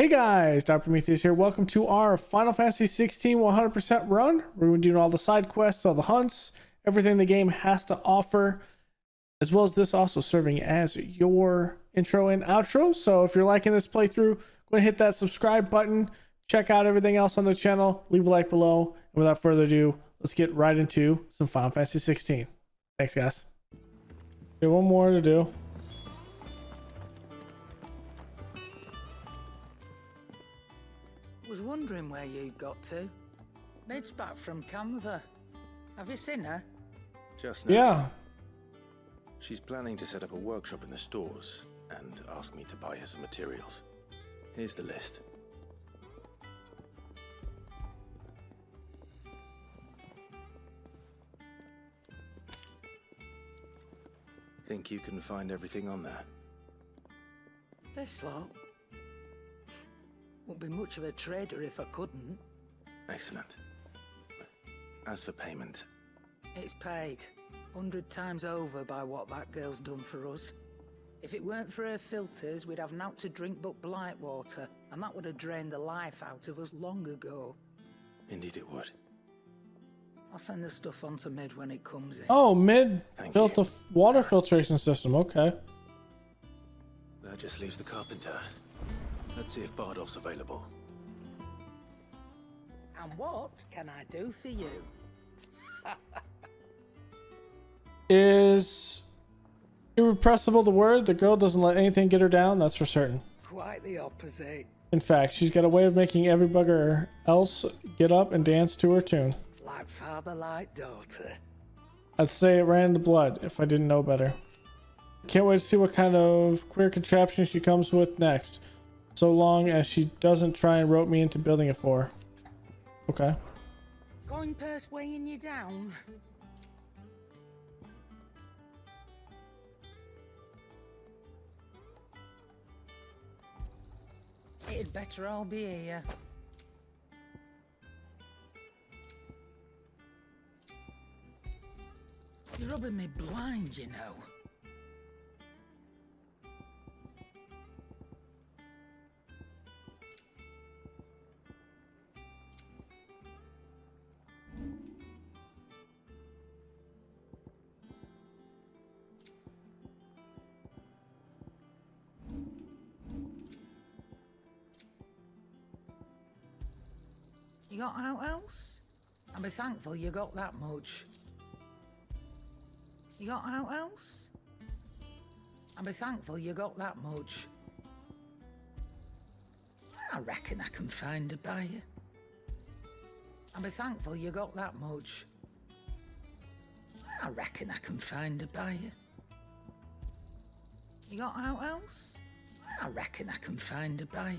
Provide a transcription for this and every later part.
Hey guys, Dr. Prometheus here. Welcome to our Final Fantasy 16 100% run. We're doing all the side quests, all the hunts, everything the game has to offer, as well as this also serving as your intro and outro. So if you're liking this playthrough, go ahead and hit that subscribe button. Check out everything else on the channel. Leave a like below. And without further ado, let's get right into some Final Fantasy 16. Thanks, guys. Okay, one more to do. Was wondering where you'd got to. Maid's back from Canva. Have you seen her? Just now. Yeah. She's planning to set up a workshop in the stores and ask me to buy her some materials. Here's the list. Think you can find everything on there? This lot. Wouldn't be much of a trader if I couldn't. Excellent. As for payment, It's paid 100 times over by what that girl's done for us. If it weren't for her filters, we'd have naught to drink but blight water, and that would have drained the life out of us long ago. indeed it would. I'll send the stuff on to Mid when it comes in. Oh, Mid Thank built you. a water filtration system. Okay. That just leaves the carpenter. Let's see if Bardov's available. And what can I do for you? Is irrepressible the word? The girl doesn't let anything get her down, that's for certain. Quite the opposite. In fact, she's got a way of making every bugger else get up and dance to her tune. Like father, like daughter. I'd say it ran in the blood if I didn't know better. Can't wait to see what kind of queer contraption she comes with next. So long as she doesn't try and rope me into building it for her. Okay. Coin purse weighing you down. It'd better all be here. You're rubbing me blind, you know. You got out else? I'll be thankful you got that much. You got out else? I'll be thankful you got that much. I reckon I can find a buyer. I'll be thankful you got that much. I reckon I can find a buyer. You got out else? I reckon I can find a buyer.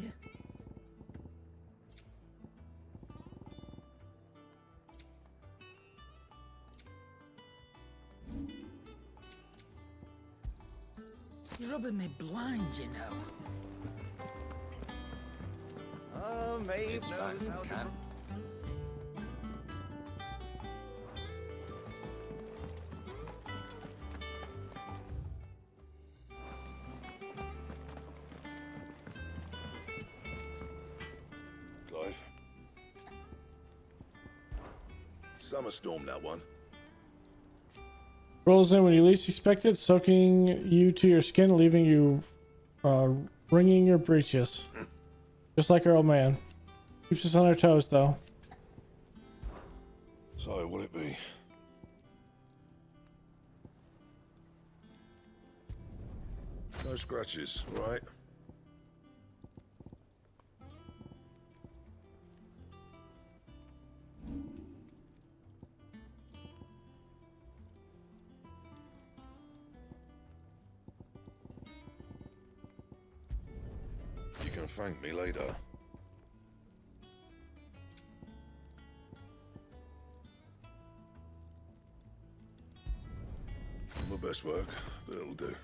You're rubbing me blind, you know. Oh, Maeve It's knows back how from to... camp. Clive. Summer storm, that one. Rolls in when you least expect it, soaking you to your skin, leaving you wringing your breeches. Just like our old man. Keeps us on our toes, though. So, will it be? No scratches, right? You can thank me later. My best work, but it'll do.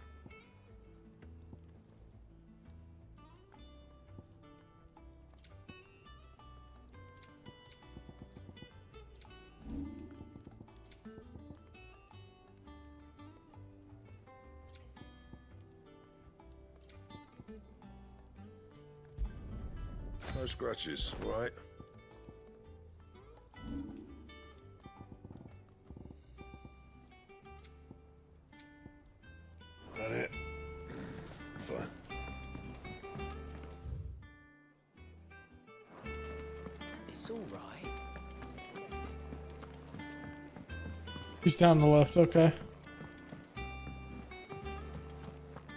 No scratches, right? That it? Fine. It's all right. He's down the left, okay.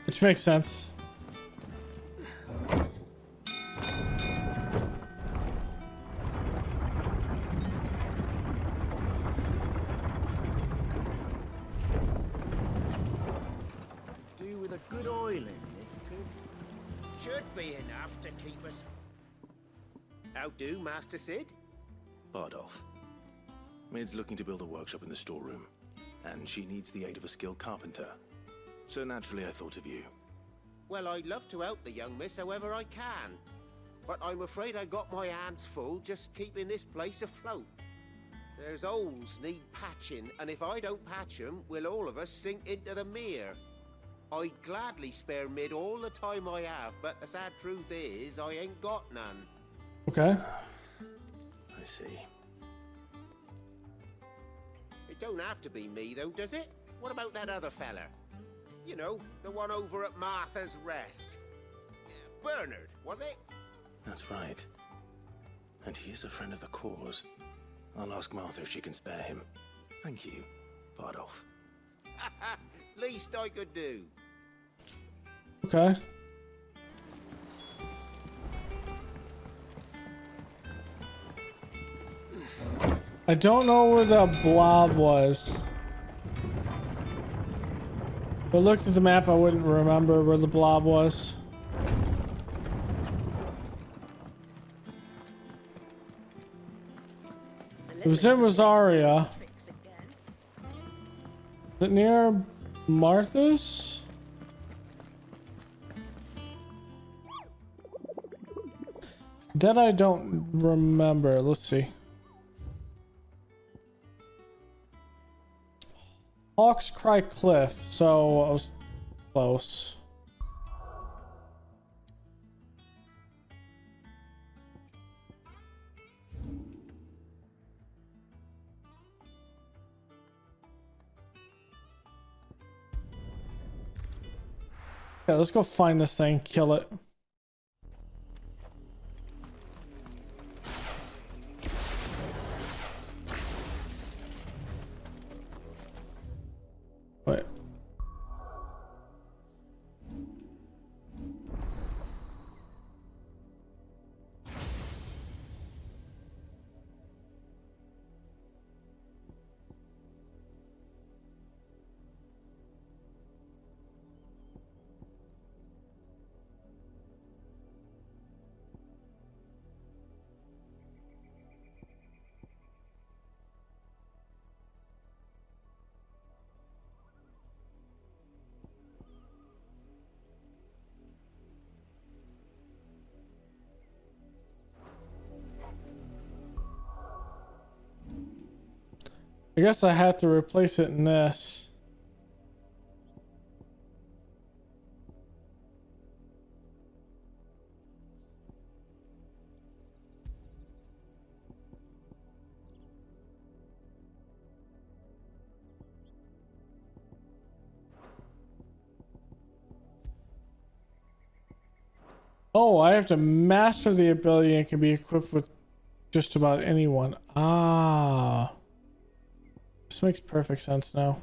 Which makes sense. Do with a good oil in this could. Should be enough to keep us. How do, Master Sid? Bardolph. Mid's looking to build a workshop in the storeroom, and she needs the aid of a skilled carpenter. So naturally I thought of you. Well, I'd love to help the young miss however I can. But I'm afraid I got my hands full just keeping this place afloat. There's holes need patching, and if I don't patch them, we'll all of us sink into the mere. I'd gladly spare Mid all the time I have, but the sad truth is, I ain't got none. Okay. I see. It don't have to be me, though, does it? What about that other fella? You know, the one over at Martha's Rest. Bernard, was it? That's right. And he is a friend of the cause. I'll ask Martha if she can spare him. Thank you, Bardolph. Least I could do. Okay. I don't know where the blob was. If I looked at the map, I wouldn't remember where the blob was. It was in Rosaria. Is it near Martha's? That I don't remember. Let's see. Hawks Cry Cliff. So I was close. Yeah, let's go find this thing, kill it. Wait. I guess I have to replace it in this. Oh, I have to master the ability and can be equipped with just about anyone. Ah. This makes perfect sense now.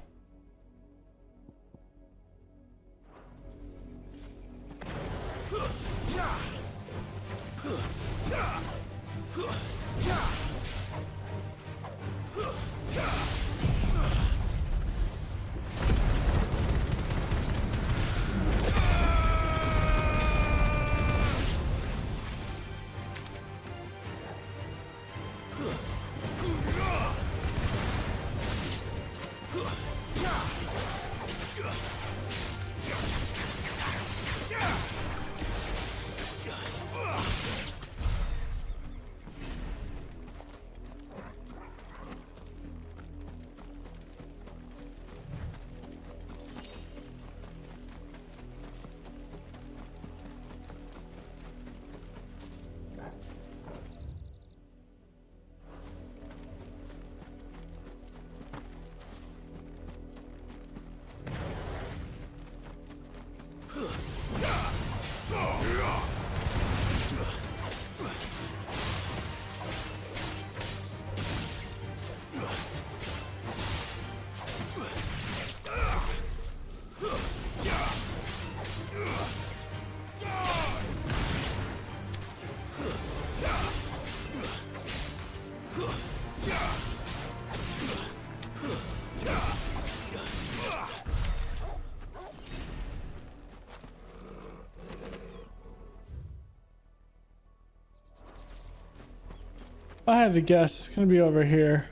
I had to guess, it's gonna be over here.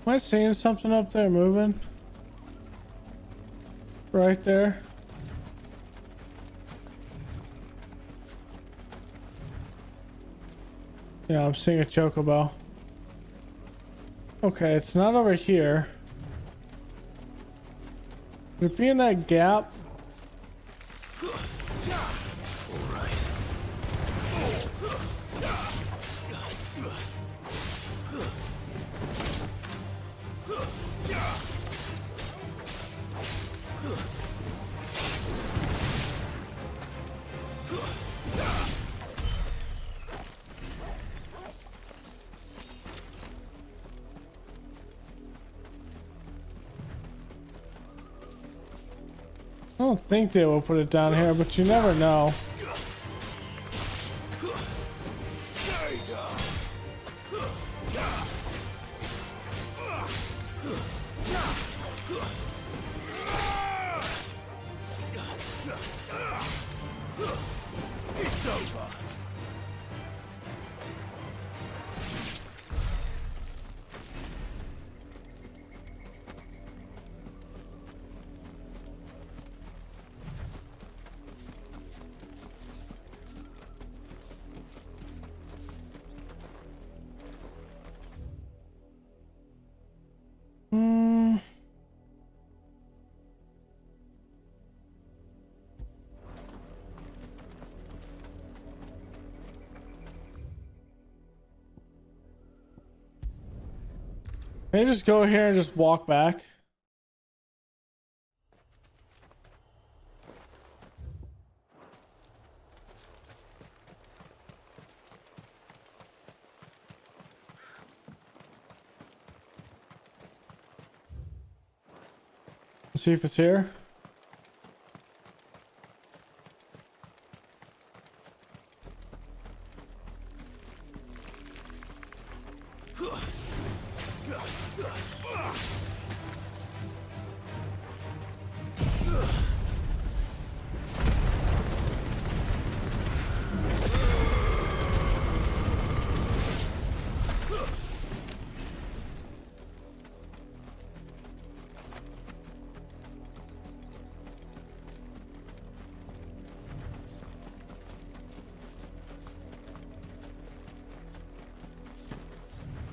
Am I seeing something up there moving? Right there. Yeah, I'm seeing a chocobo. Okay, it's not over here. Would it be in that gap? I don't think they will put it down here, but you never know. It's over. Can I just go here and just walk back? Let's see if it's here.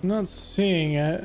I'm not seeing it.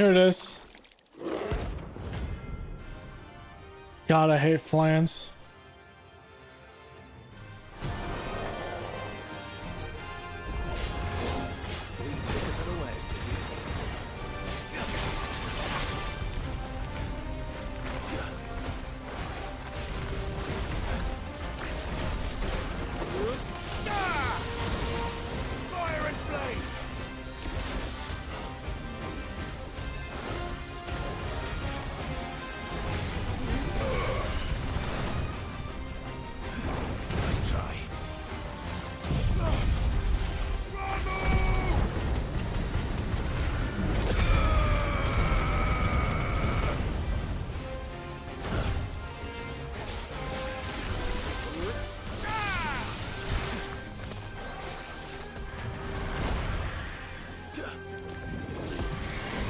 Here it is. God, I hate flans. Before you take us unawares, did you? Fire and flame! Nice try.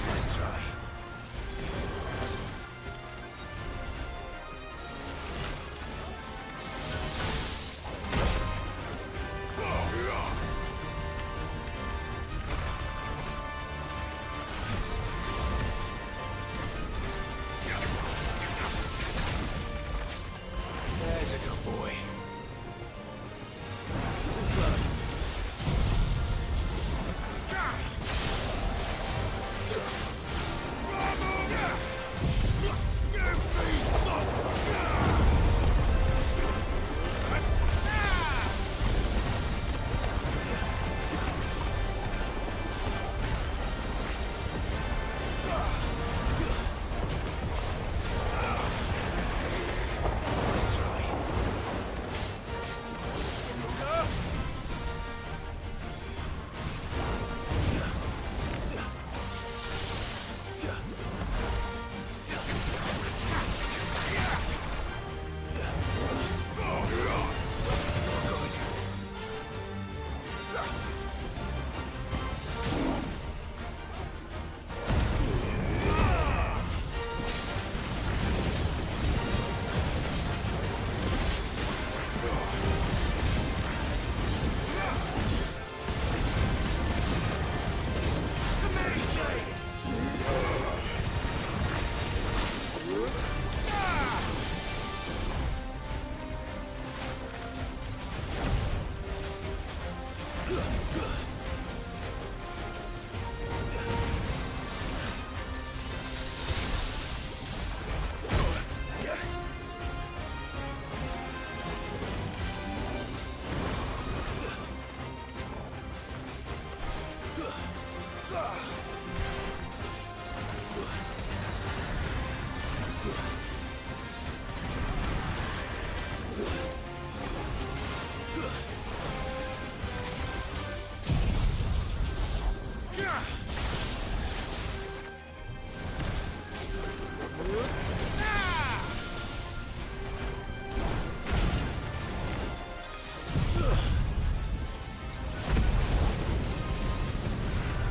Nice try. There's a good boy. Too slow. Nice try.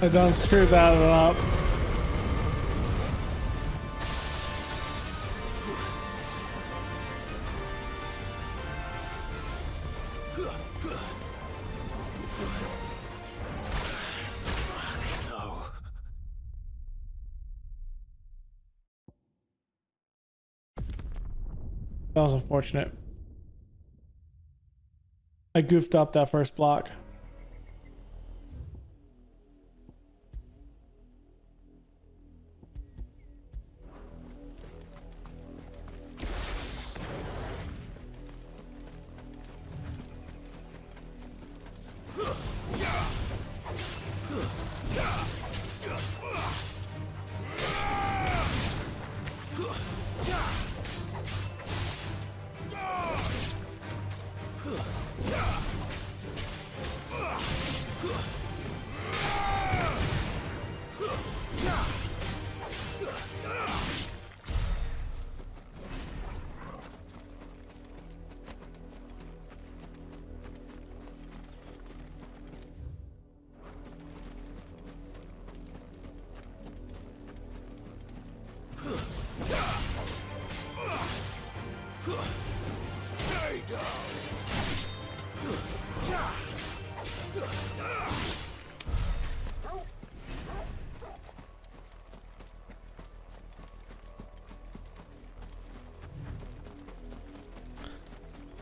I done screwed that up. No. That was unfortunate. I goofed up that first block.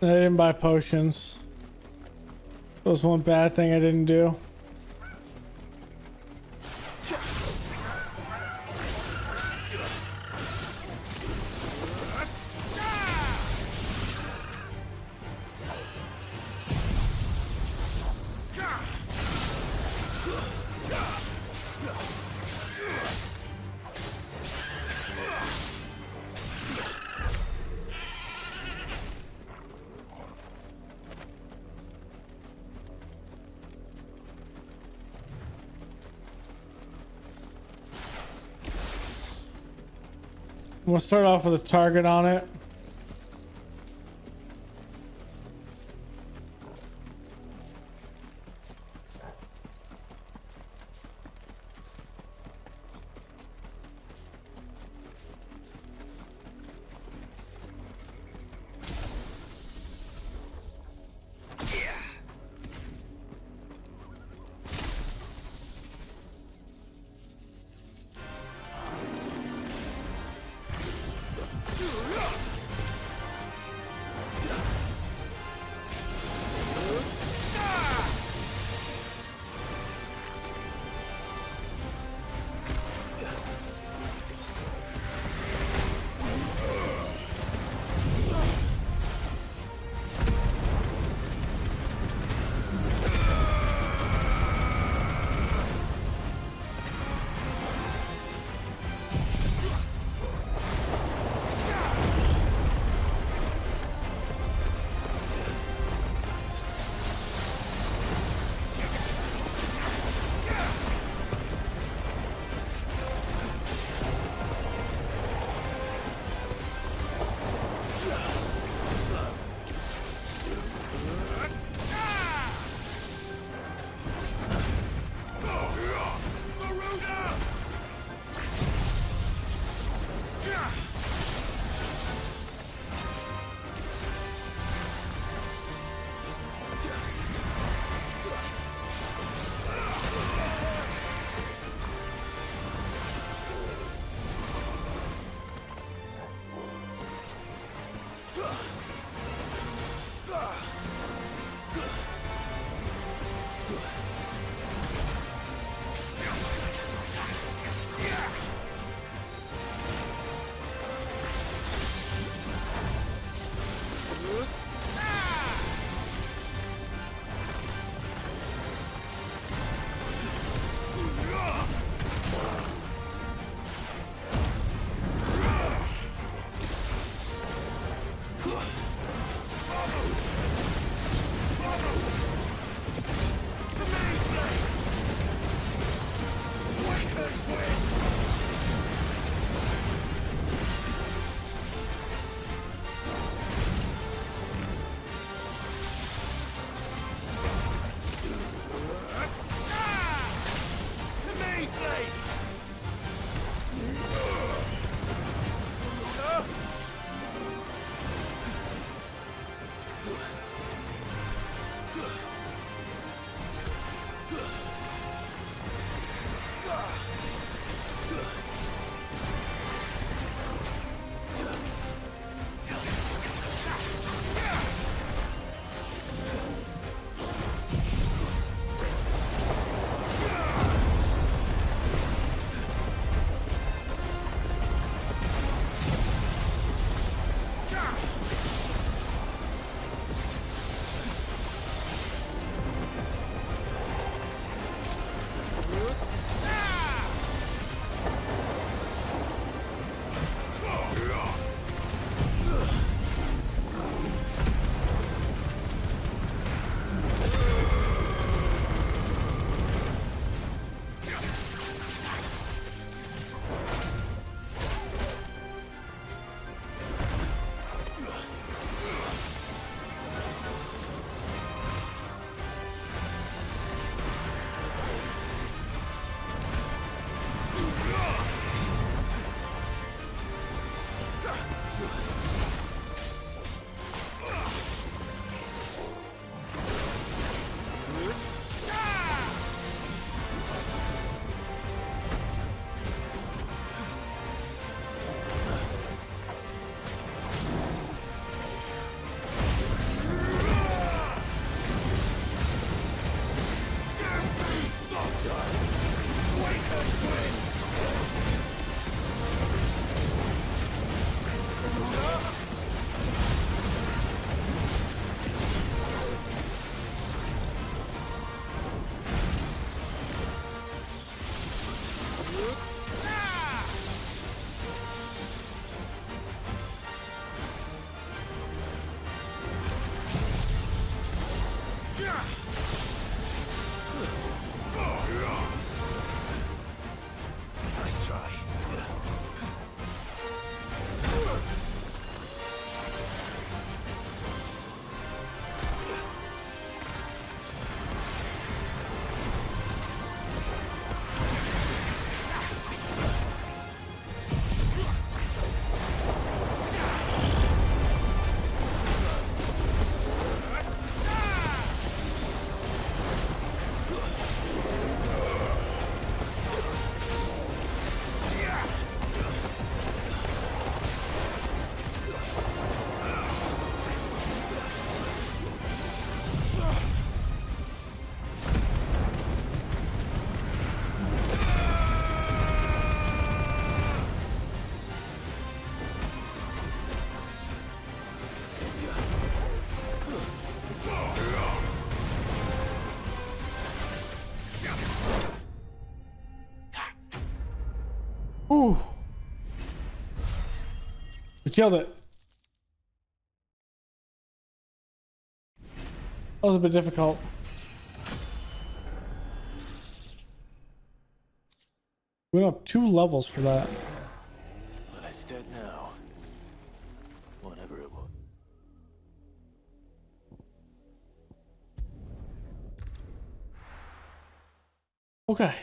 I didn't buy potions. That was one bad thing I didn't do. We'll start off with a target on it. We killed it. That was a bit difficult. We went up 2 levels for that. Well, it's dead now. Whatever it was. Okay.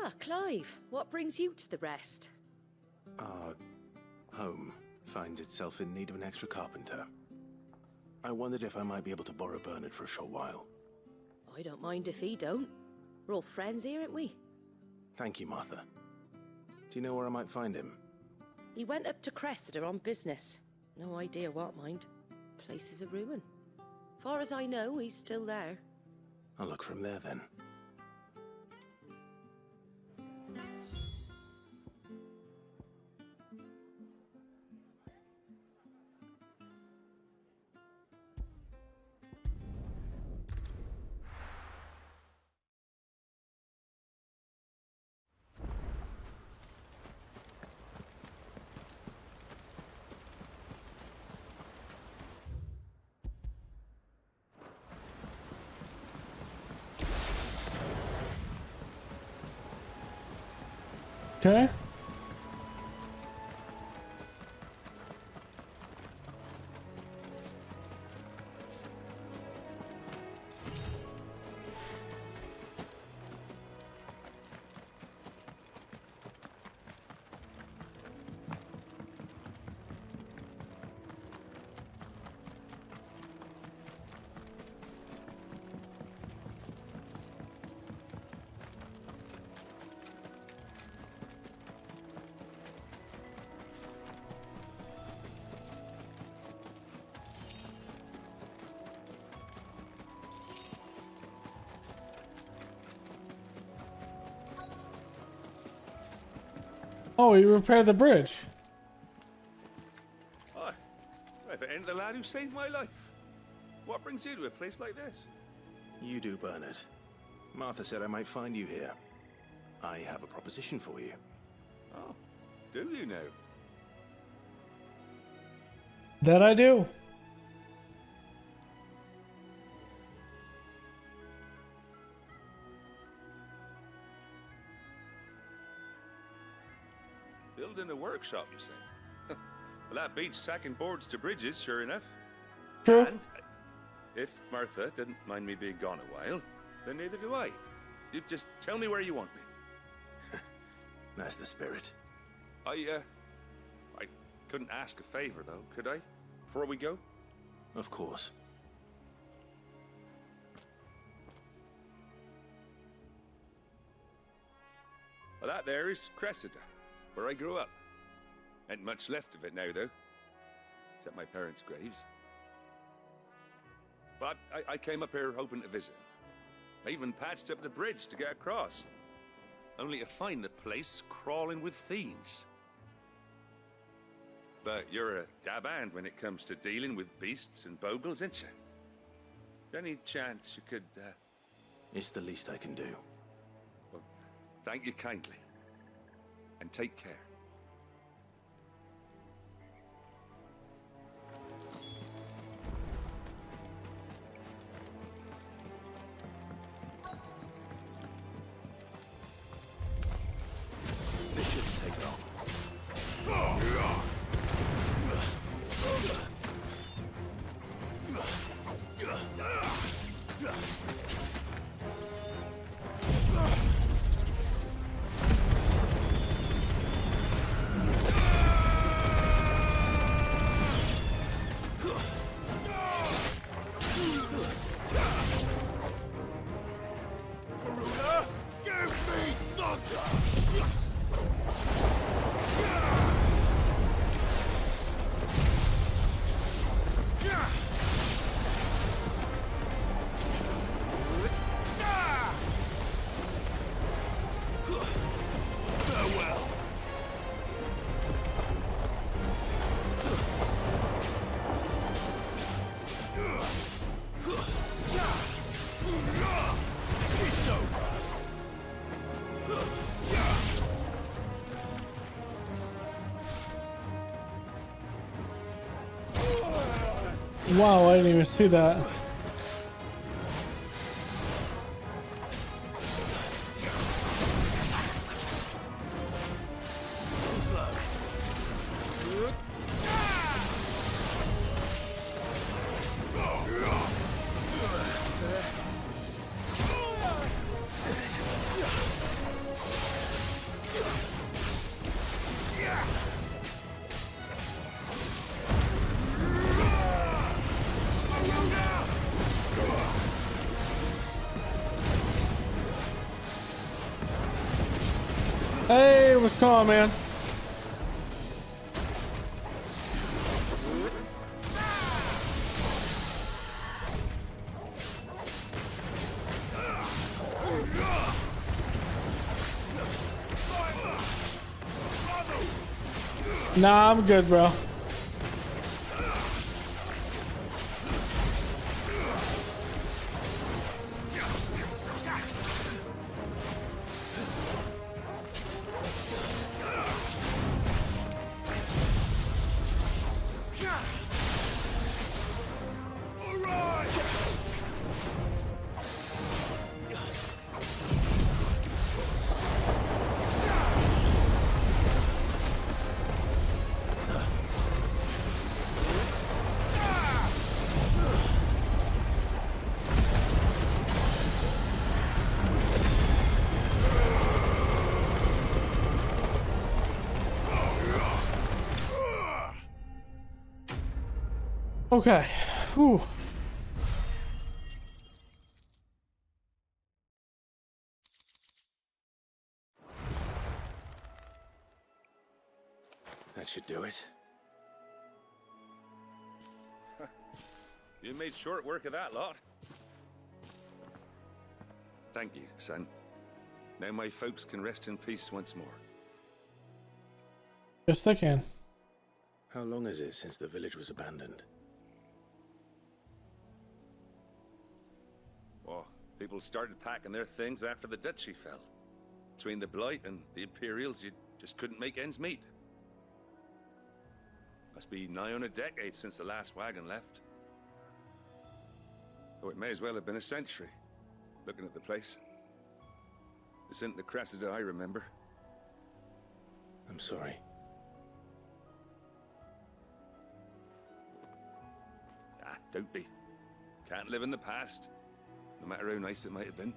Ah, Clive, what brings you to the rest? Our home finds itself in need of an extra carpenter. I wondered if I might be able to borrow Bernard for a short while. I don't mind if he don't. We're all friends here, aren't we? Thank you, Martha. Do you know where I might find him? He went up to Cressida on business. No idea what, mind. Place is a ruin. Far as I know, he's still there. I'll look for him there then. Okay. Oh, you repaired the bridge. Hi. If it ain't the lad who saved my life. What brings you to a place like this? You do, Bernard. Martha said I might find you here. I have a proposition for you. Oh, do you know? That I do. Building a workshop, you say? Well, that beats tacking boards to bridges, sure enough. True. And if Martha didn't mind me being gone a while, then neither do I. You just tell me where you want me. That's the spirit. I couldn't ask a favor, though, could I? Before we go? Of course. Well, that there is Cressida, where I grew up. Ain't much left of it now, though. Except my parents' graves. But I came up here hoping to visit. I even patched up the bridge to get across. Only to find the place crawling with fiends. But you're a dab hand when it comes to dealing with beasts and bogles, ain't you? Any chance you could, It's the least I can do. Well, thank you kindly. And take care. This shouldn't take long. Wow, I didn't even see that. Hey, what's going on, man? Nah, I'm good, bro. Okay. Whew. That should do it. You made short work of that lot. Thank you, son. Now my folks can rest in peace once more. Yes, they can. How long is it since the village was abandoned? Well, people started packing their things after the duchy fell. Between the Blight and the Imperials, you just couldn't make ends meet. Must be nigh on a decade since the last wagon left. Though it may as well have been a century, looking at the place. This isn't the Cressida I remember. I'm sorry. Ah, don't be. Can't live in the past, no matter how nice it might have been.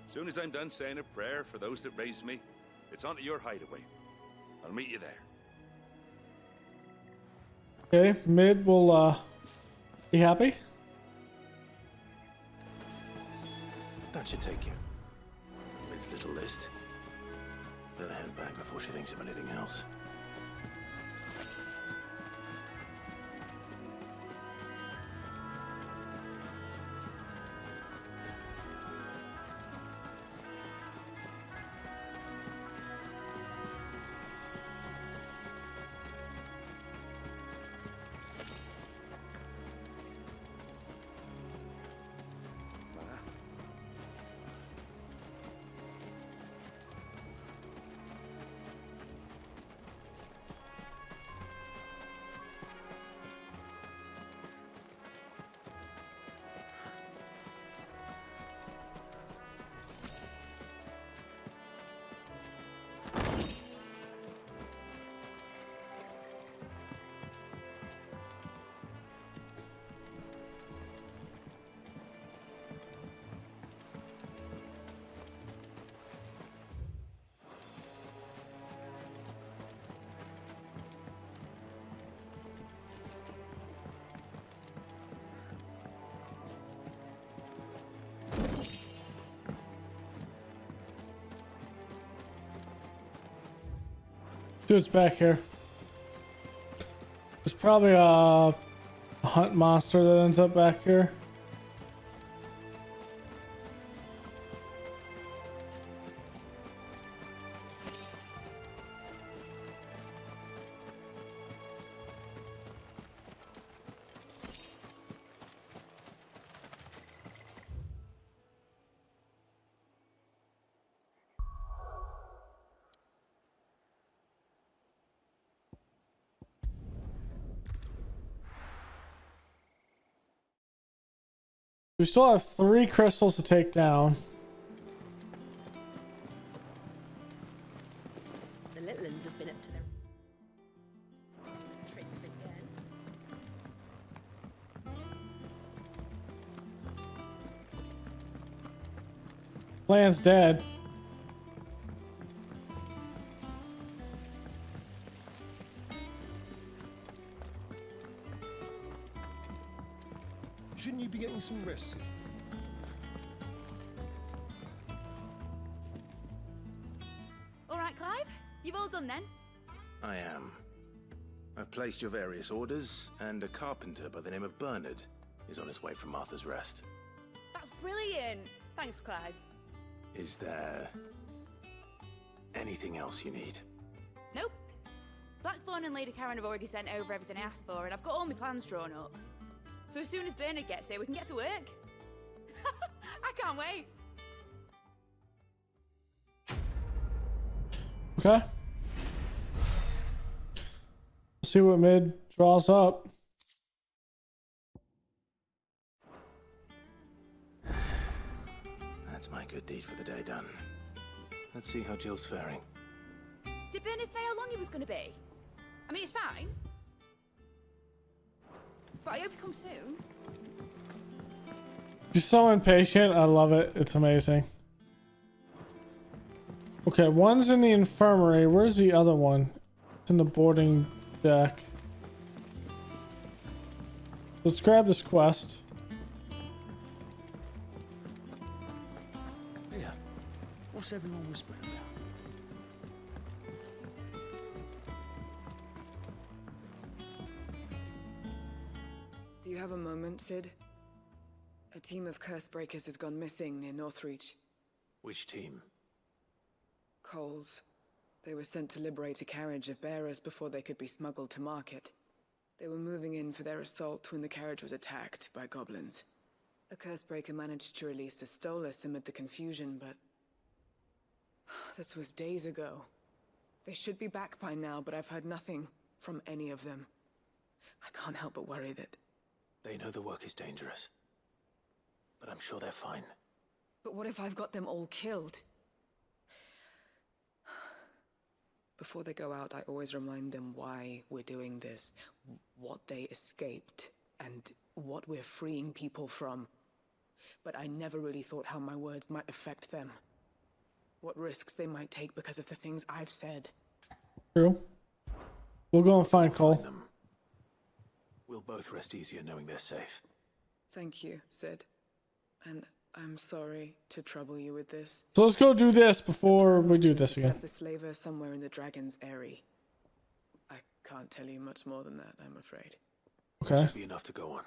As soon as I'm done saying a prayer for those that raised me, it's on to your hideaway. I'll meet you there. Okay, Mid will be happy. That should take you. Mid's little list. Better head back before she thinks of anything else. Dude's back here. There's probably a hunt monster that ends up back here. We still have 3 crystals to take down. The little ones have been up to their tricks again. Plan's dead. Shouldn't you be getting some rest? All right, Clive. You've all done then? I am. I've placed your various orders, and a carpenter by the name of Bernard is on his way from Martha's Rest. That's brilliant. Thanks, Clive. Is there anything else you need? Nope. Blackthorn and Lady Karen have already sent over everything I asked for, and I've got all my plans drawn up. So as soon as Bernard gets here, we can get to work. I can't wait. Okay. See what mid draws up. That's my good deed for the day done. Let's see how Jill's faring. Did Bernard say how long he was going to be? I mean, it's fine. But I hope he comes soon. She's so impatient. I love it. It's amazing. Okay, one's in the infirmary. Where's the other one? It's in the boarding deck. Let's grab this quest. Yeah. What's everyone whispering about? Do you have a moment, Sid? A team of curse breakers has gone missing near Northreach. Which team? Coles. They were sent to liberate a carriage of bearers before they could be smuggled to market. They were moving in for their assault when the carriage was attacked by goblins. A curse breaker managed to release a Stolas amid the confusion, but this was days ago. They should be back by now, but I've heard nothing from any of them. I can't help but worry that... They know the work is dangerous, but I'm sure they're fine. But what if I've got them all killed? Before they go out, I always remind them why we're doing this, what they escaped, and what we're freeing people from. But I never really thought how my words might affect them. What risks they might take because of the things I've said. True. We'll go and find Cole. Find them. We'll both rest easier knowing they're safe. Thank you, Sid. And I'm sorry to trouble you with this. So let's go do this before we do this again. The slaver somewhere in the Dragon's Eyrie. I can't tell you much more than that, I'm afraid. Okay. Should be enough to go on.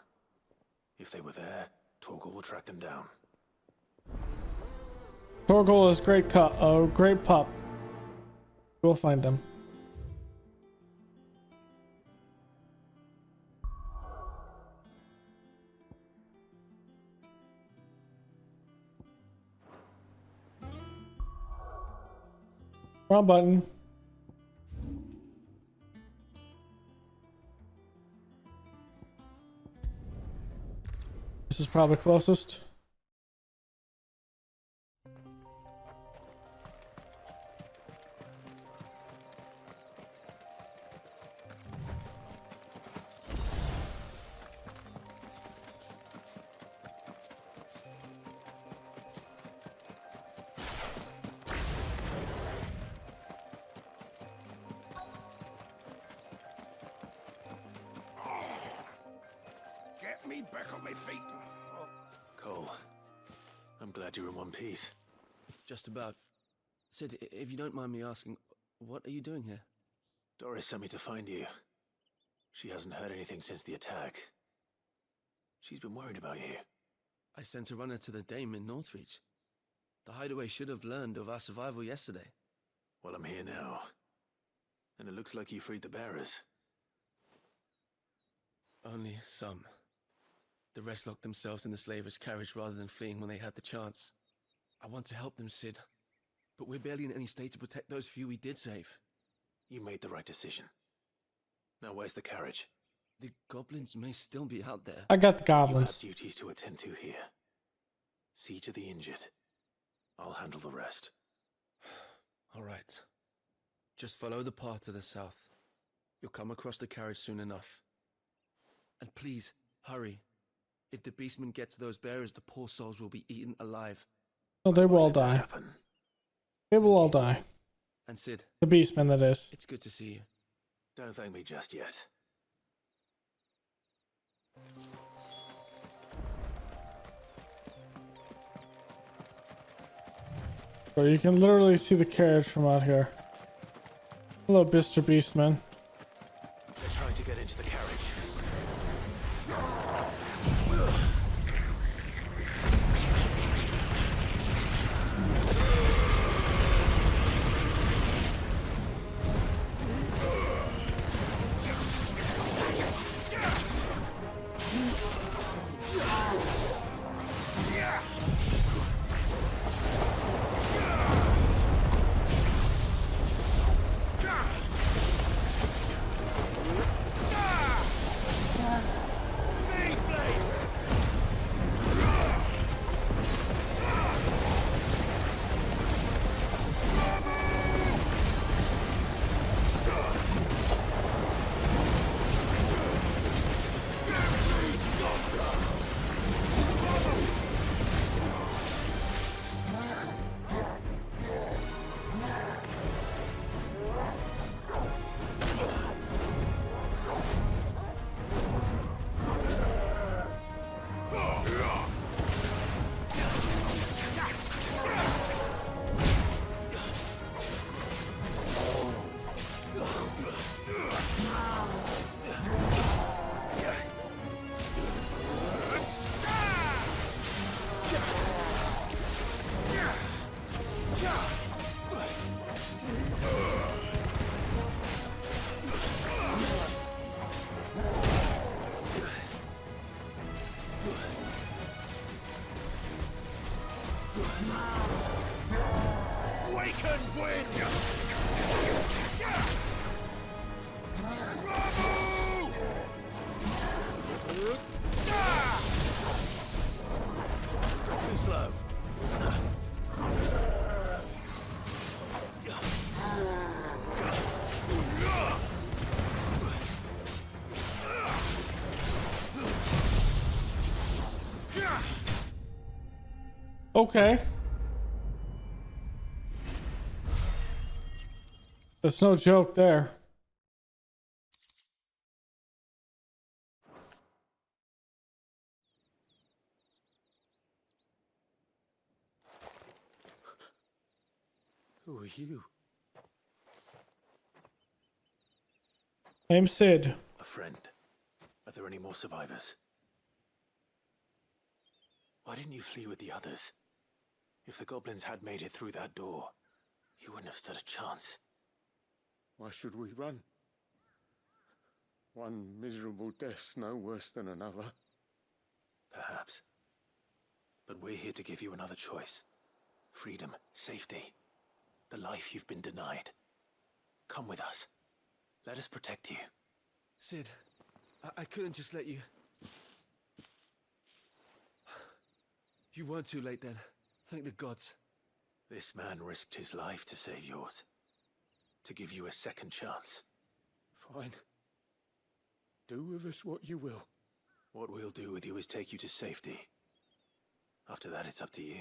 If they were there, Torgal will track them down. Torgal is great great pup. We'll find them. Wrong button. This is probably closest. Get me back on my feet. Cole, I'm glad you're in one piece. Just about. Sid, if you don't mind me asking, what are you doing here? Doris sent me to find you. She hasn't heard anything since the attack. She's been worried about you. I sent a runner to the Dame in Northreach. The hideaway should have learned of our survival yesterday. Well, I'm here now. And it looks like you freed the bearers. Only some. The rest locked themselves in the slaver's carriage rather than fleeing when they had the chance. I want to help them, Sid. But we're barely in any state to protect those few we did save. You made the right decision. Now where's the carriage? The goblins may still be out there. I got the You have goblins. duties to attend to here. See to the injured. I'll handle the rest. All right. Just follow the path to the south. You'll come across the carriage soon enough. And please, hurry. If the beastmen get to those bearers, the poor souls will be eaten alive. Oh, they will all die. Happen. They will all die. And Sid, The Beastmen, that is. it's good to see you. Don't thank me just yet. So you can literally see the carriage from out here. Hello, Mr. Beastman. They're trying to get into the carriage. Awaken wind! Too slow. Okay. There's no joke there. Who are you? I'm Sid. A friend. Are there any more survivors? Why didn't you flee with the others? If the goblins had made it through that door, you wouldn't have stood a chance. Why should we run? One miserable death's no worse than another. Perhaps. But we're here to give you another choice. Freedom, safety, the life you've been denied. Come with us. Let us protect you. Sid, I couldn't just let you... You weren't too late then. Thank the gods. This man risked his life to save yours. To give you a second chance. Fine. Do with us what you will. What we'll do with you is take you to safety. After that, it's up to you.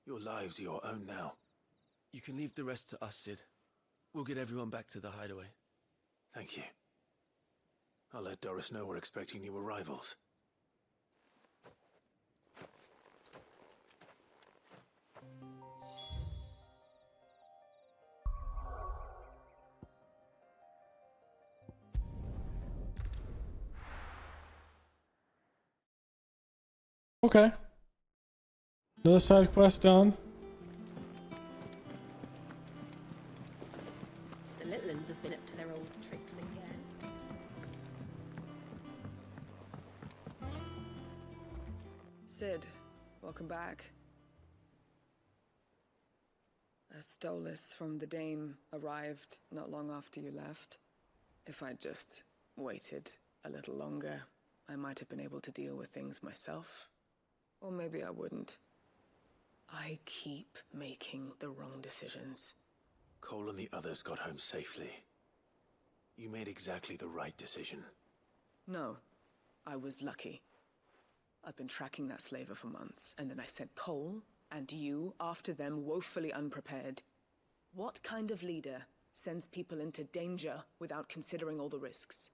Your lives are your own now. You can leave the rest to us, Sid. We'll get everyone back to the hideaway. Thank you. I'll let Doris know we're expecting new arrivals. Okay. Another side quest done. The little uns have been up to their old tricks again. Sid, welcome back. A Stolas from the Dame arrived not long after you left. If I'd just waited a little longer, I might have been able to deal with things myself. Or maybe I wouldn't. I keep making the wrong decisions. Cole and the others got home safely. You made exactly the right decision. No, I was lucky. I've been tracking that slaver for months, and then I sent Cole and you after them, woefully unprepared. What kind of leader sends people into danger without considering all the risks?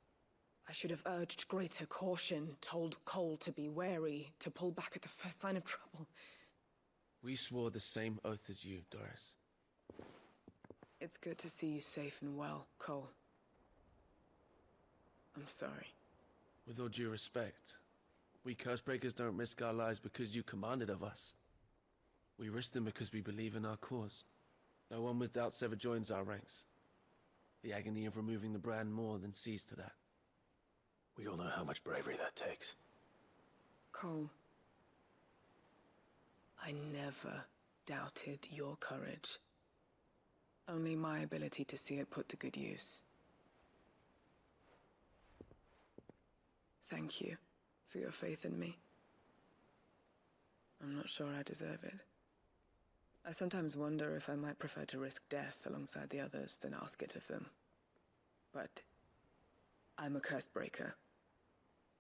I should have urged greater caution, told Cole to be wary, to pull back at the first sign of trouble. We swore the same oath as you, Doris. It's good to see you safe and well, Cole. I'm sorry. With all due respect, we Cursebreakers don't risk our lives because you commanded of us. We risk them because we believe in our cause. No one with doubts ever joins our ranks. The agony of removing the brand more than sees to that. We all know how much bravery that takes. Cole, I never doubted your courage. Only my ability to see it put to good use. Thank you for your faith in me. I'm not sure I deserve it. I sometimes wonder if I might prefer to risk death alongside the others than ask it of them. But I'm a Cursebreaker.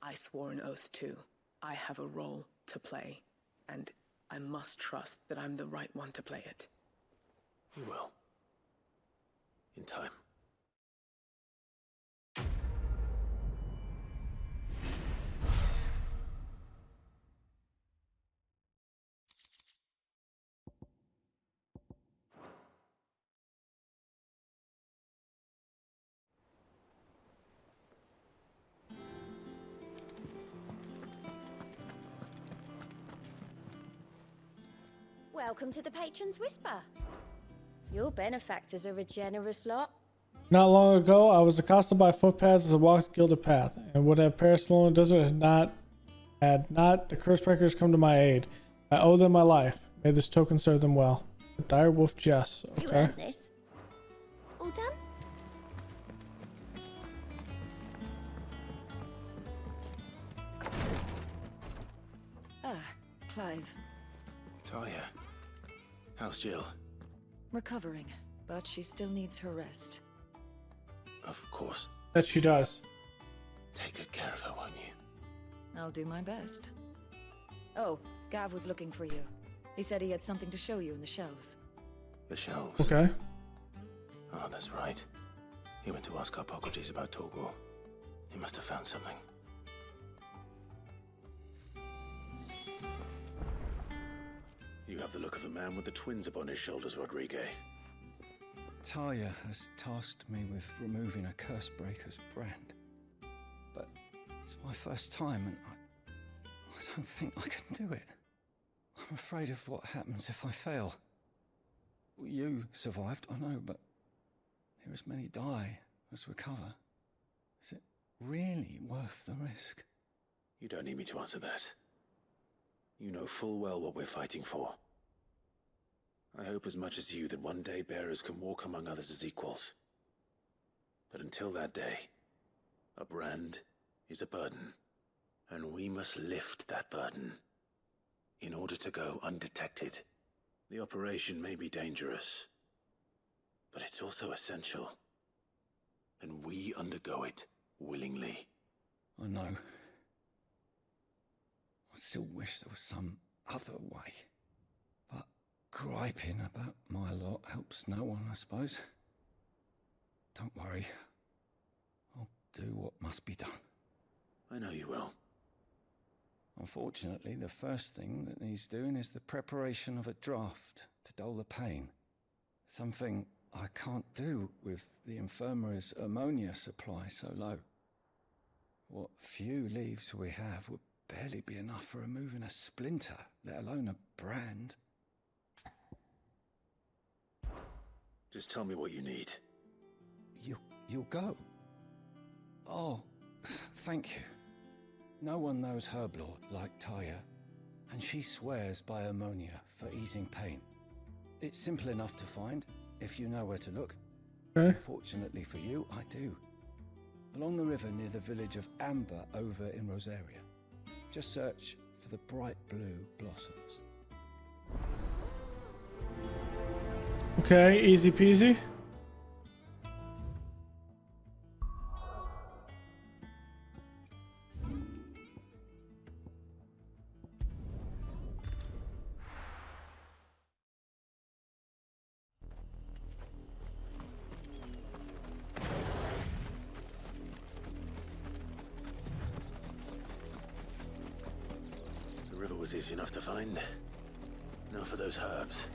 I swore an oath too. I have a role to play, and I must trust that I'm the right one to play it. You will. In time. Welcome to the Patron's Whisper. Your benefactors are a generous lot. Not long ago, I was accosted by footpads as I walked the Gilded Path, and would have perished alone in the desert had not the Cursebreakers come to my aid. I owe them my life. May this token serve them well. The Dire Wolf Jess. You Okay. earned this. All done? Clive. Talia. How's Jill? Recovering, but she still needs her rest. Of course. That she does. Take good care of her, won't you? I'll do my best. Oh, Gav was looking for you. He said he had something to show you in the shelves. The shelves? Okay. Oh, that's right. He went to ask Harpocrates about Torgor. He must have found something. You have the look of a man with the twins upon his shoulders, Rodrigue. Talia has tasked me with removing a Cursebreaker's brand. But it's my first time, and I don't think I can do it. I'm afraid of what happens if I fail. You survived, I know, but there as many die as recover. Is it really worth the risk? You don't need me to answer that. You know full well what we're fighting for. I hope as much as you that one day bearers can walk among others as equals. But until that day, a brand is a burden, and we must lift that burden in order to go undetected. The operation may be dangerous, but it's also essential, and we undergo it willingly. I know. I still wish there was some other way. But griping about my lot helps no one, I suppose. Don't worry. I'll do what must be done. I know you will. Unfortunately, the first thing that needs doing is the preparation of a draft to dull the pain. Something I can't do with the infirmary's ammonia supply so low. What few leaves we have would barely be enough for removing a splinter, let alone a brand. Just tell me what you need. You'll go? Oh, thank you. No one knows Herblord like Talia, and she swears by ammonia for easing pain. It's simple enough to find, if you know where to look. Okay. Fortunately for you, I do. Along the river near the village of Amber over in Rosaria. Just search for the bright blue blossoms. Okay, easy peasy. The river was easy enough to find. Now for those herbs.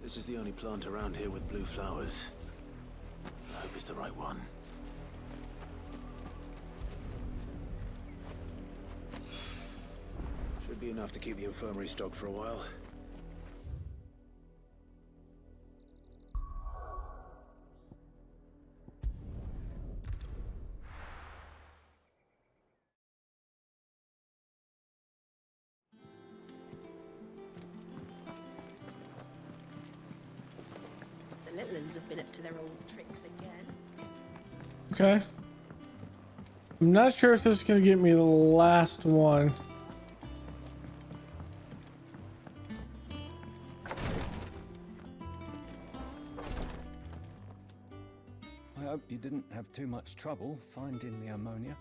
This is the only plant around here with blue flowers. I hope it's the right one. Should be enough to keep the infirmary stocked for a while. The little ones have been up to their old tricks again. Okay. I'm not sure if this is going to get me the last one. I hope you didn't have too much trouble finding the ammonia.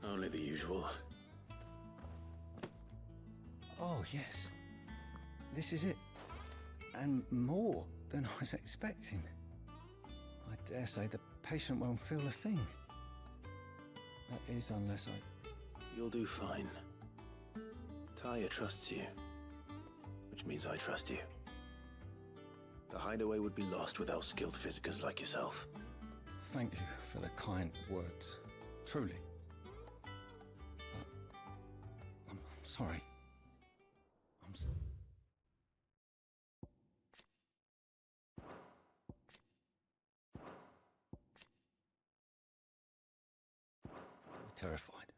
Only the usual. Oh, yes. This is it. And more than I was expecting. I dare say the patient won't feel a thing. That is, unless I... You'll do fine. Taya trusts you. Which means I trust you. The hideaway would be lost without skilled physicers like yourself. Thank you for the kind words. Truly. But I'm sorry. Terrified.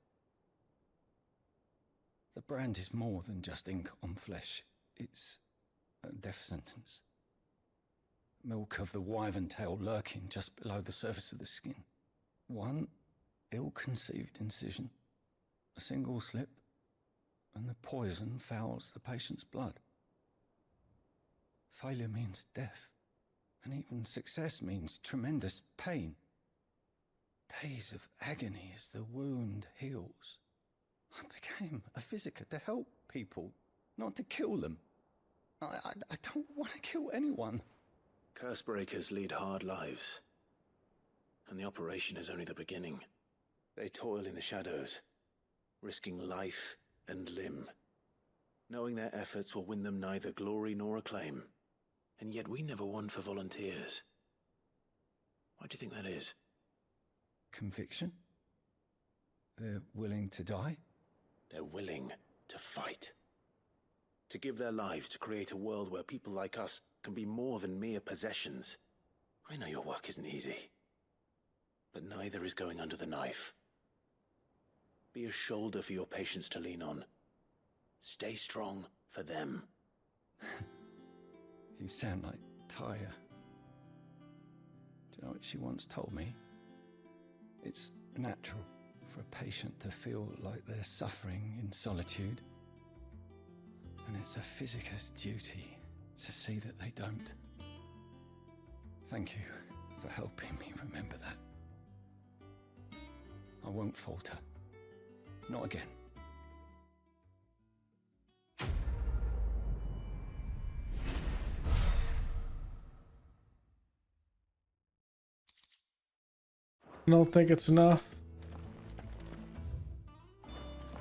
The brand is more than just ink on flesh. It's a death sentence. Milk of the wyvern tail lurking just below the surface of the skin. One ill-conceived incision, a single slip, and the poison fouls the patient's blood. Failure means death, and even success means tremendous pain. Days of agony as the wound heals. I became a physiker to help people, not to kill them. I don't want to kill anyone. Cursebreakers lead hard lives. And the operation is only the beginning. They toil in the shadows, risking life and limb, knowing their efforts will win them neither glory nor acclaim. And yet we never won for volunteers. Why do you think that is? Conviction? They're willing to die? They're willing to fight. To give their lives to create a world where people like us can be more than mere possessions. I know your work isn't easy. But neither is going under the knife. Be a shoulder for your patients to lean on. Stay strong for them. You sound like Taya. Do you know what she once told me? It's natural for a patient to feel like they're suffering in solitude. And it's a physicist's duty to see that they don't. Thank you for helping me remember that. I won't falter. Not again. I don't think it's enough.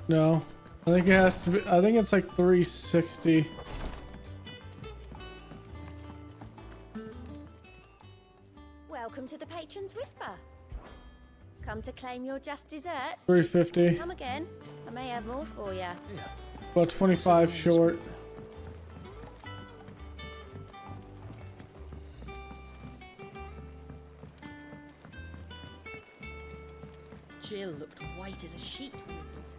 No. I think it has to be, I think it's like 360. Welcome to the Patron's Whisper. Come to claim your just desserts? 350. Come again. I may have more for you. About 25 short. Jill looked white as a sheet when we brought her.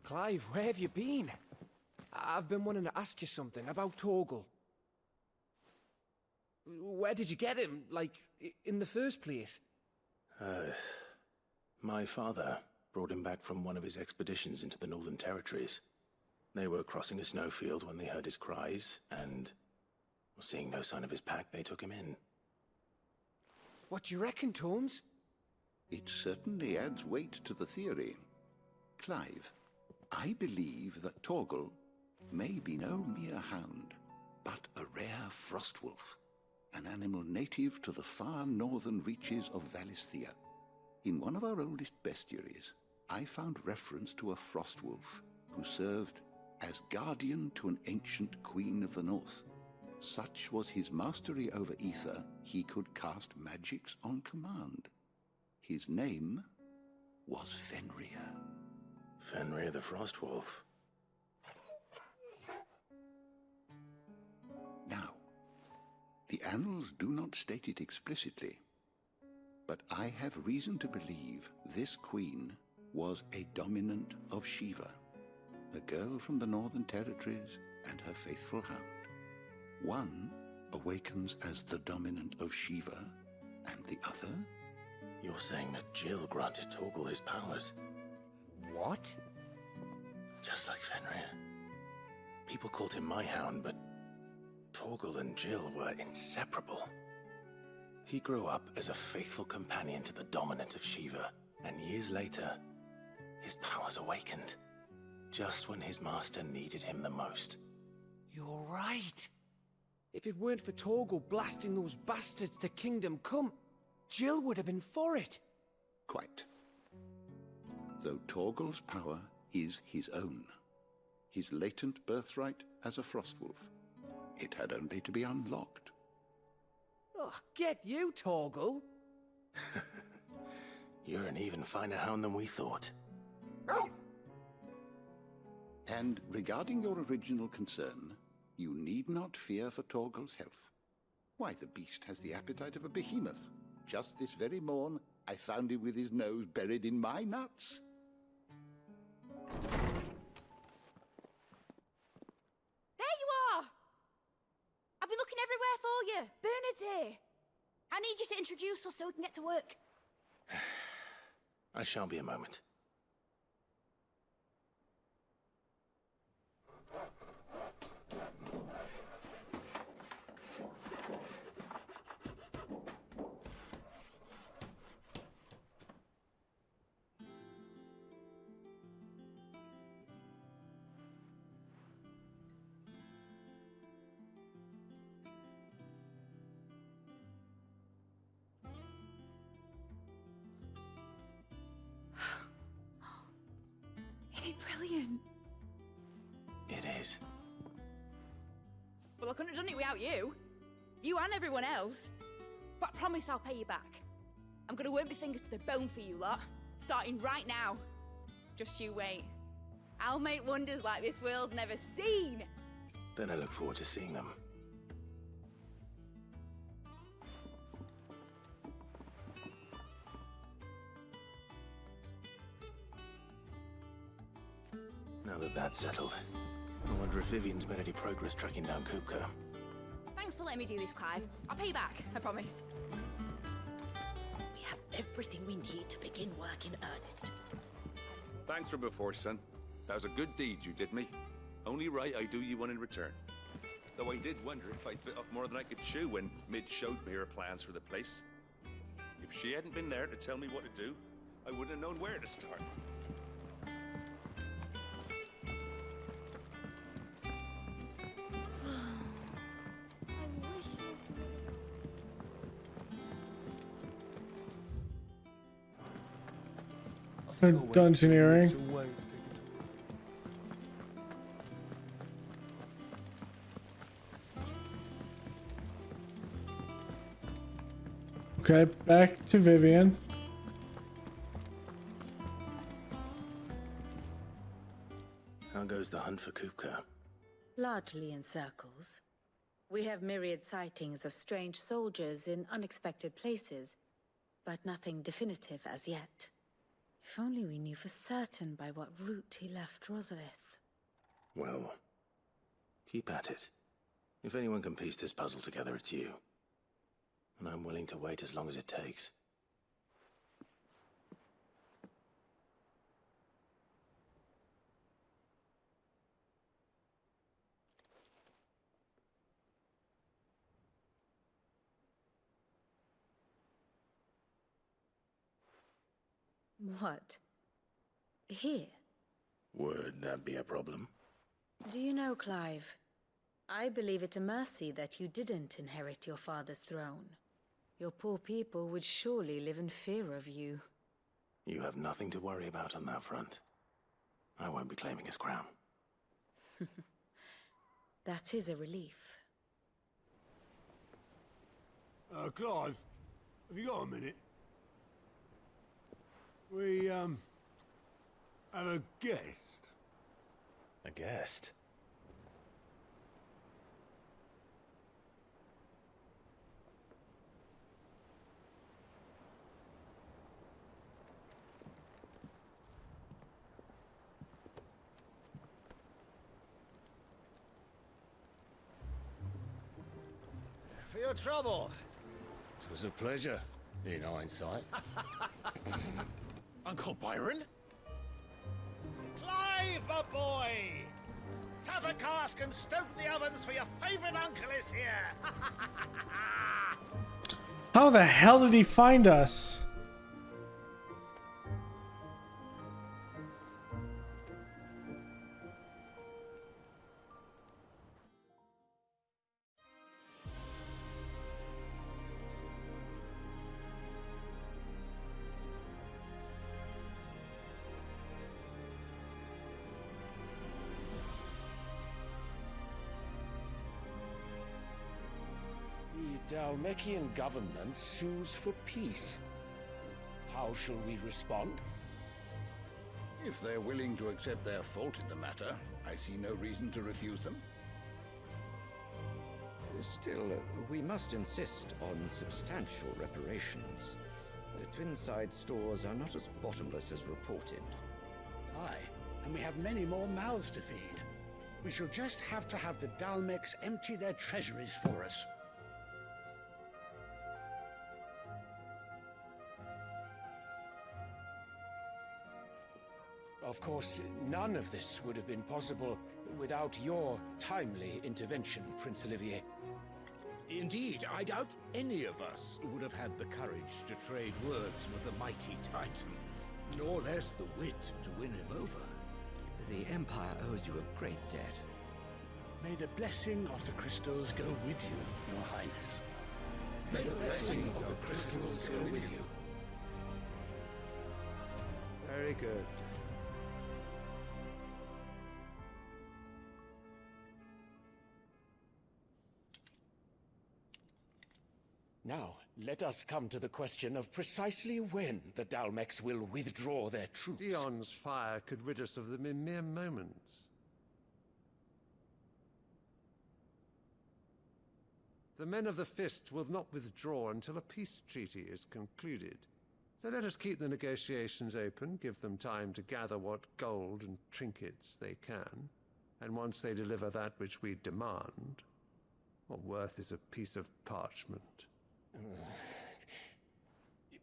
Clive, where have you been? I've been wanting to ask you something about Torgal. Where did you get him, like, in the first place? My father brought him back from one of his expeditions into the Northern Territories. They were crossing a snowfield when they heard his cries, and seeing no sign of his pack, they took him in. What do you reckon, Tomes? It certainly adds weight to the theory. Clive, I believe that Torgal may be no mere hound, but a rare frostwolf, an animal native to the far northern reaches of Valisthea. In one of our oldest bestiaries, I found reference to a frostwolf who served as guardian to an ancient queen of the north. Such was his mastery over ether, he could cast magics on command. His name was Fenrir. Fenrir the Frostwolf. Now, the annals do not state it explicitly, but I have reason to believe this queen was a dominant of Shiva, a girl from the Northern Territories and her faithful hound. One awakens as the dominant of Shiva, and the other? You're saying that Jill granted Torgal his powers? What? Just like Fenrir. People called him my hound, but Torgal and Jill were inseparable. He grew up as a faithful companion to the dominant of Shiva, and years later, his powers awakened, just when his master needed him the most. You're right. If it weren't for Torgal blasting those bastards to Kingdom Come, Jill would have been for it. Quite. Though Torgal's power is his own, his latent birthright as a Frostwolf, it had only to be unlocked. Oh, get you, Torgal! You're an even finer hound than we thought. And regarding your original concern, you need not fear for Torgal's health. Why, the beast has the appetite of a behemoth. Just this very morn, I found him with his nose buried in my nuts. There you are! I've been looking everywhere for you. Bernard's here. I need you to introduce us so we can get to work. I shall be a moment. Brilliant. It is. Well, I couldn't have done it without you. You and everyone else. But I promise I'll pay you back. I'm gonna work my fingers to the bone for you lot. Starting right now. Just you wait. I'll make wonders like this world's never seen. Then I look forward to seeing them. Now that that's settled, I wonder if Vivian's made any progress tracking down Kupka. Thanks for letting me do this, Clive. I'll pay you back, I promise. We have everything we need to begin work in earnest. Thanks from before, son. That was a good deed you did me. Only right I do you one in return. Though I did wonder if I'd bit off more than I could chew when Mid showed me her plans for the place. If she hadn't been there to tell me what to do, I wouldn't have known where to start. Dungeoneering. Okay, back to Vivian. How goes the hunt for Kupka? Largely in circles. We have myriad sightings of strange soldiers in unexpected places, but nothing definitive as yet. If only we knew for certain by what route he left Rosalith. Well, keep at it. If anyone can piece this puzzle together, it's you. And I'm willing to wait as long as it takes. What? Here? Would that be a problem? Do you know, Clive? I believe it a mercy that you didn't inherit your father's throne. Your poor people would surely live in fear of you. You have nothing to worry about on that front. I won't be claiming his crown. That is a relief. Clive, have you got a minute? We, have a guest. A guest? For your trouble. It was a pleasure, in hindsight. Uncle Byron? Clive, my boy! Tap a cask and stoke the ovens for your favorite uncle is here! How the hell did he find us? The Dhalmekian government sues for peace. How shall we respond? If they're willing to accept their fault in the matter, I see no reason to refuse them. Still, we must insist on substantial reparations. The Twinside stores are not as bottomless as reported. Aye, and we have many more mouths to feed. We shall just have to have the Dhalmex empty their treasuries for us. Of course, none of this would have been possible without your timely intervention, Prince Olivier. Indeed, I doubt any of us would have had the courage to trade words with the mighty Titan, nor less the wit to win him over. The Empire owes you a great debt. May the blessing of the crystals go with you, Your Highness. May the blessing of the crystals go with you. Very good. Now, let us come to the question of precisely when the Dhalmex will withdraw their troops. Dion's fire could rid us of them in mere moments. The men of the Fist will not withdraw until a peace treaty is concluded. So let us keep the negotiations open, give them time to gather what gold and trinkets they can, and once they deliver that which we demand, what worth is a piece of parchment?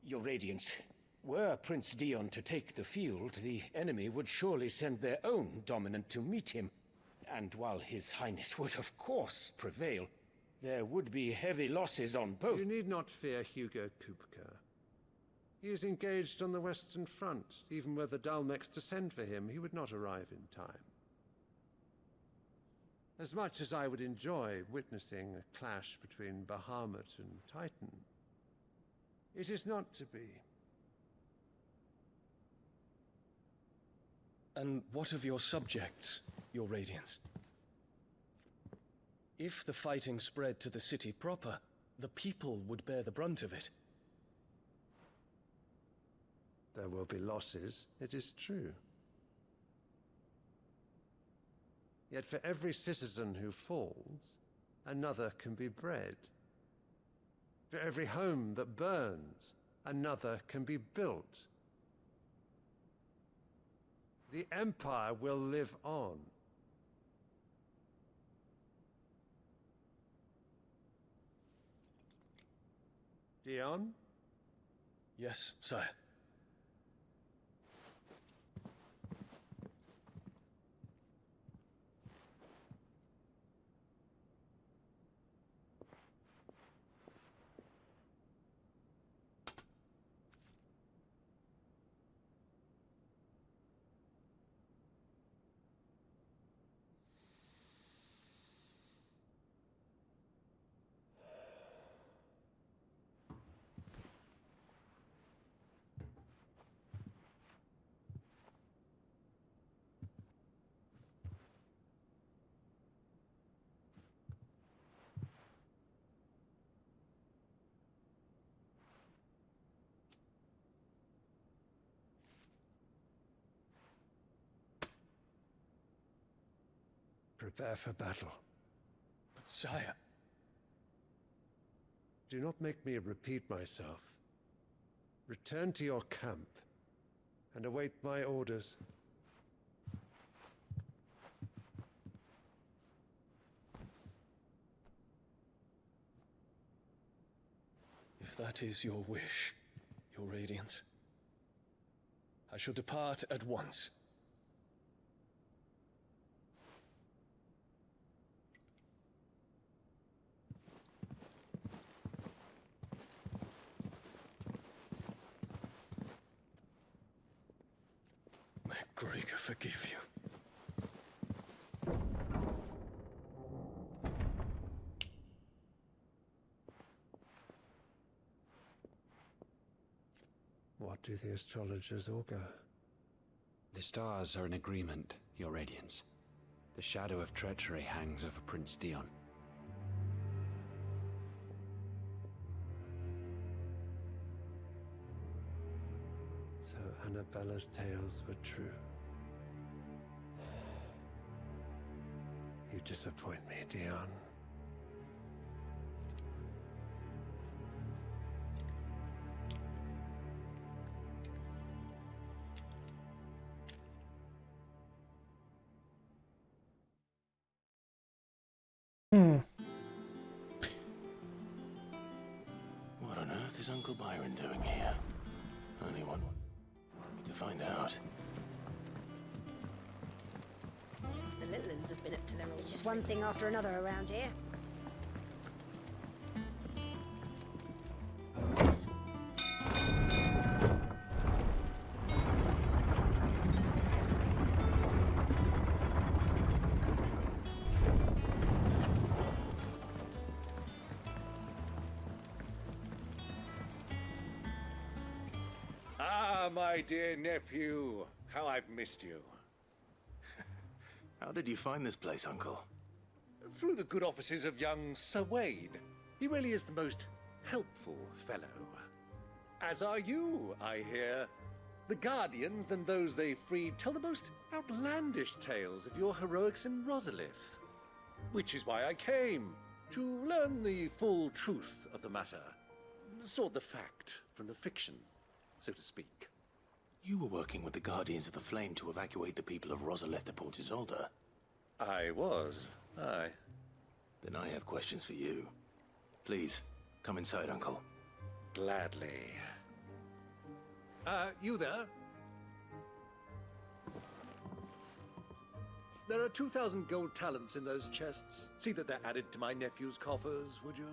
Your Radiance, were Prince Dion to take the field, the enemy would surely send their own dominant to meet him. And while His Highness would of course prevail, there would be heavy losses on both. You need not fear Hugo Kupka. He is engaged on the Western Front. Even were the Dhalmex to send for him, he would not arrive in time. As much as I would enjoy witnessing a clash between Bahamut and Titan, it is not to be. And what of your subjects, your Radiance? If the fighting spread to the city proper, the people would bear the brunt of it. There will be losses, it is true. Yet for every citizen who falls, another can be bred. For every home that burns, another can be built. The Empire will live on. Dion? Yes, sire. Prepare for battle. But sire... Do not make me repeat myself. Return to your camp and await my orders. If that is your wish, your Radiance, I shall depart at once. May Gregor forgive you. What do the astrologers augur? The stars are in agreement, your Radiance. The shadow of treachery hangs over Prince Dion. So Annabella's tales were true. You disappoint me, Dion. What on earth is Uncle Byron doing here? Only one need to find out. The little ones have been up to their old. It's just one thing after another around here. Ah, my dear nephew, how I've missed you. How did you find this place, Uncle? Through the good offices of young Sir Wade. He really is the most helpful fellow. As are you, I hear. The Guardians and those they freed tell the most outlandish tales of your heroics in Rosalith. Which is why I came, to learn the full truth of the matter. Sort the fact from the fiction, so to speak. You were working with the Guardians of the Flame to evacuate the people of Rosalith to Port Isolde. I was, aye. Then I have questions for you. Please, come inside, Uncle. Gladly. You there? There are 2,000 gold talents in those chests. See that they're added to my nephew's coffers, would you?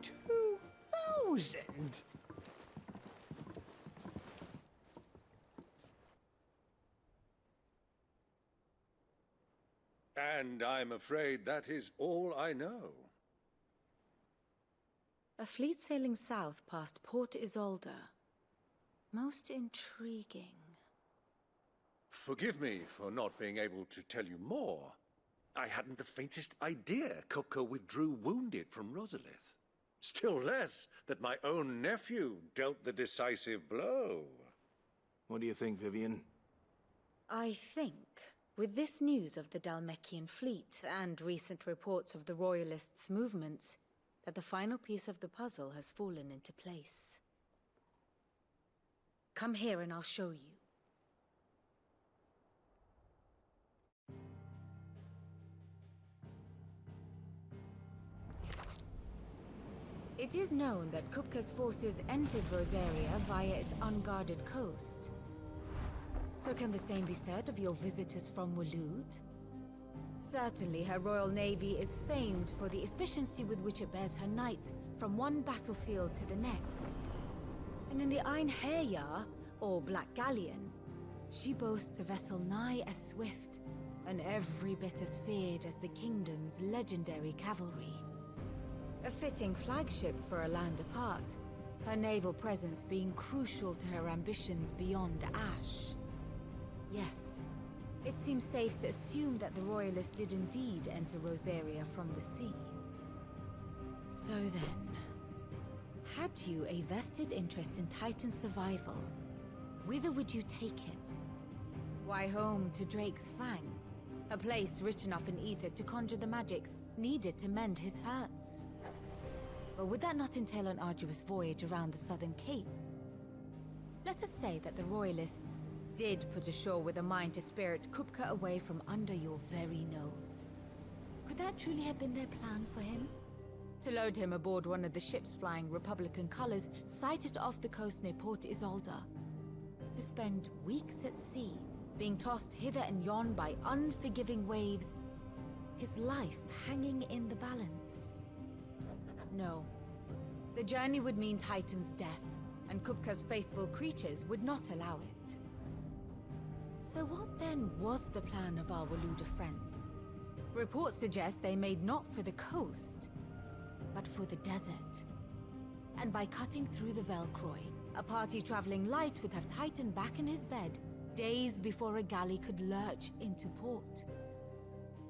2,000? And I'm afraid that is all I know. A fleet sailing south past Port Isolde. Most intriguing. Forgive me for not being able to tell you more. I hadn't the faintest idea Kupka withdrew wounded from Rosalith. Still less that my own nephew dealt the decisive blow. What do you think, Vivian? I think, with this news of the Dhalmekian fleet and recent reports of the Royalists' movements, that the final piece of the puzzle has fallen into place. Come here and I'll show you. It is known that Kupka's forces entered Rosaria via its unguarded coast. So can the same be said of your visitors from Waloed? Certainly her Royal Navy is famed for the efficiency with which it bears her knights from one battlefield to the next. And in the Einherjar, or Black Galleon, she boasts a vessel nigh as swift and every bit as feared as the kingdom's legendary cavalry. A fitting flagship for a land apart, her naval presence being crucial to her ambitions beyond Ash. Yes, it seems safe to assume that the Royalists did indeed enter Rosaria from the sea. So then, had you a vested interest in Titan's survival, whither would you take him? Why, home to Drake's Fang, a place rich enough in ether to conjure the magics needed to mend his hurts. But would that not entail an arduous voyage around the southern cape? Let us say that the Royalists did put ashore with a mind to spirit Kupka away from under your very nose. Could that truly have been their plan for him? To load him aboard one of the ships flying Republican colors sighted off the coast near Port Isolda? To spend weeks at sea, being tossed hither and yon by unforgiving waves, his life hanging in the balance? No. The journey would mean Titan's death, and Kupka's faithful creatures would not allow it. So what then was the plan of our Waluda friends? Reports suggest they made not for the coast, but for the desert. And by cutting through the Velcroy, a party traveling light would have Titan back in his bed days before a galley could lurch into port.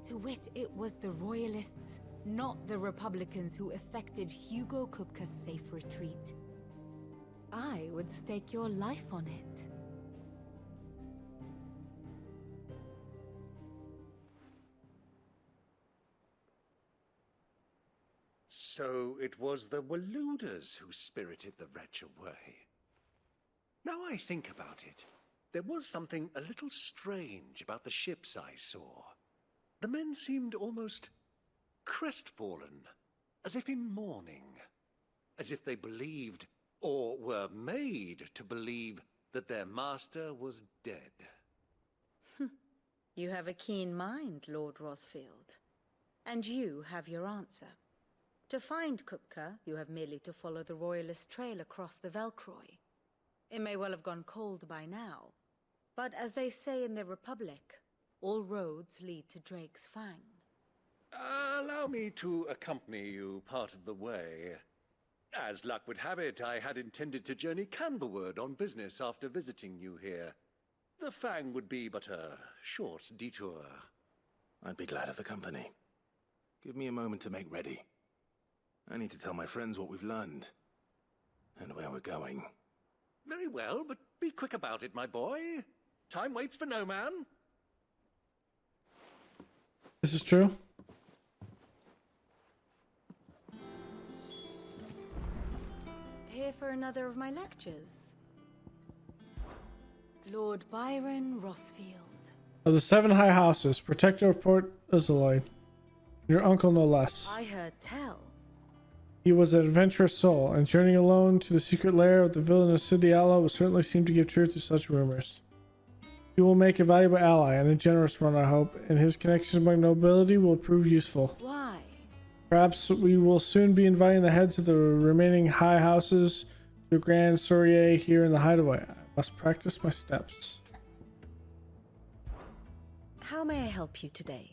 To wit, it was the Royalists, not the Republicans, who effected Hugo Kupka's safe retreat. I would stake your life on it. So it was the Waluders who spirited the wretch away. Now I think about it, there was something a little strange about the ships I saw. The men seemed almost crestfallen, as if in mourning, as if they believed, or were made to believe, that their master was dead. You have a keen mind, Lord Rosfield. And you have your answer. To find Kupka, you have merely to follow the Royalist trail across the Velcroy. It may well have gone cold by now, but as they say in the Republic, all roads lead to Drake's Fang. Allow me to accompany you part of the way. As luck would have it, I had intended to journey Canberward on business after visiting you here. The Fang would be but a short detour. I'd be glad of the company. Give me a moment to make ready. I need to tell my friends what we've learned, and where we're going. Very well, but be quick about it, my boy. Time waits for no man. This is true. Here for another of my lectures. Lord Byron Rosfield. Of the 7 high houses, protector of Port Isolde. Your uncle no less. I heard tell. He was an adventurous soul, and journeying alone to the secret lair of the villainous Sidiala would certainly seem to give truth to such rumors. He will make a valuable ally, and a generous one, I hope, and his connections among nobility will prove useful. Why? Perhaps we will soon be inviting the heads of the remaining high houses to a grand soiree here in the Hideaway. I must practice my steps. How may I help you today?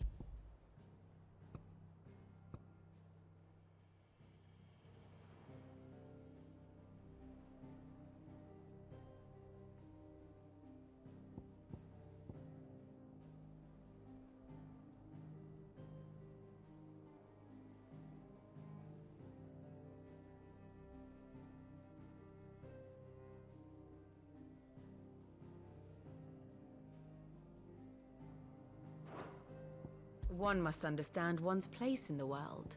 One must understand one's place in the world.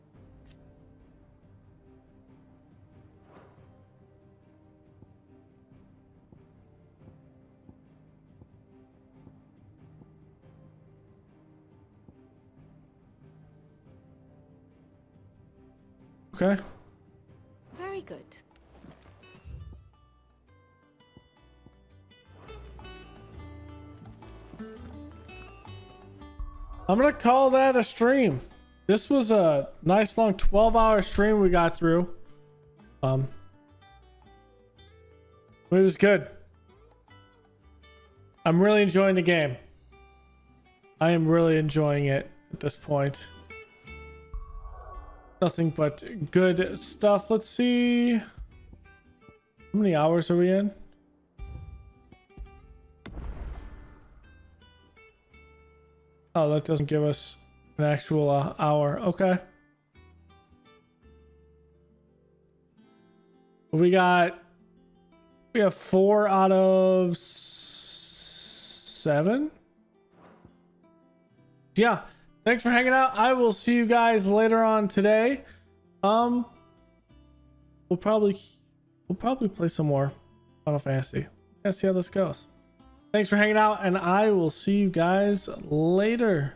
Okay. Very good. I'm gonna call that a stream. This was a nice long 12-hour stream we got through. It was good. I'm really enjoying the game. I am really enjoying it at this point. Nothing but good stuff. Let's see. How many hours are we in? Oh, that doesn't give us an actual hour. Okay. We have 4 out of 7. Yeah. Thanks for hanging out. I will see you guys later on today. We'll probably play some more Final Fantasy. Let's see how this goes. Thanks for hanging out, and I will see you guys later.